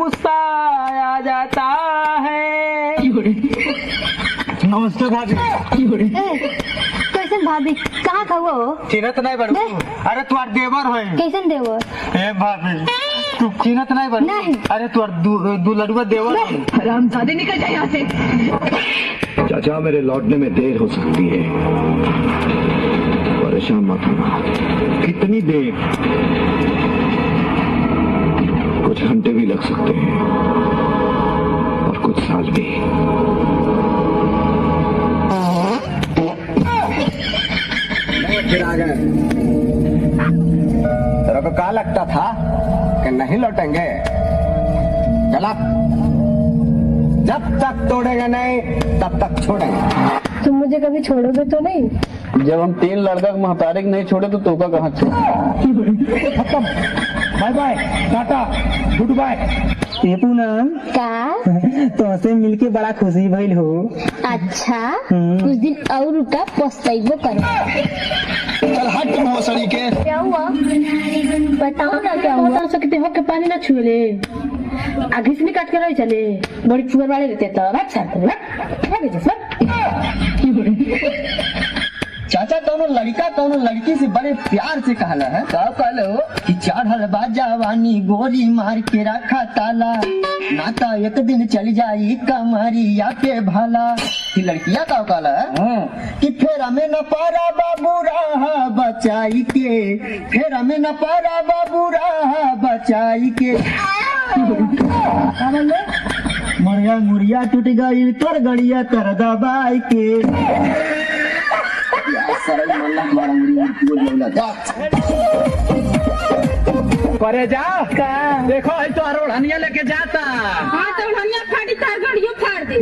गुस्सा आ जाता है। नमस्ते भाभी। कैसन भाभी कहाँ का हो? चिन्हत नहीं बड़ू? अरे तुआर देवर है। कैसन देवर? ए भाभी तू चिन्हत नहीं बड़ू? नहीं। अरे तुआर दुलड़ुआ देवर है। हरामजादे निकल जाए यहाँ से। चाचा मेरे लौटने में देर हो सकती है, परेशान मत होना। कितनी देर? कुछ घंटे भी लग सकते हैं और कुछ साल भी। फिर आ गए। तेरे को क्या लगता था कि नहीं लौटेंगे? चला, जब तक तोड़ेंगे नहीं तब तक छोड़ेंगे। तुम मुझे कभी छोड़ोगे तो नहीं? जब हम 3 लड़का महतारे नहीं छोड़े तो तोका कहाँ छोड़े? खत्म। Bye bye, tata, goodbye. ये पूनम का तुमसे मिलके बड़ा खुशी भइल हो। अच्छा, कुछ दिन और रुका, पछताइबो करो। चल हट मौसड़ी के। क्या हुआ बताओ ना, क्या हुआ? सकते हो के पानी ना छुएले, आगे से नहीं काट के रह चले, बड़ी चुअर वाले रहते तो भाग छाड़ते। चाचा दोनों लड़का दोनों लड़की से बड़े प्यार से कहला है। क्या कहलो कि चढ़ल बा जवानी गोरी मार के रखा ताला, नाता एक दिन चल जाई कमरिया पे भाला। कि लड़कियां का कहला है कि फिर हमें न पारा बाबू रहा बचाई के, फिर हमें न पारा बाबू रहा बचाई के। मुड़िया मुड़िया टूट गई तोर गड़िया तर दबाई के। परे जा देखो है तो अरोड़निया लेके जाता। हाँ तो हनिया फाड़ी तार गाड़ियों फाड़ दी।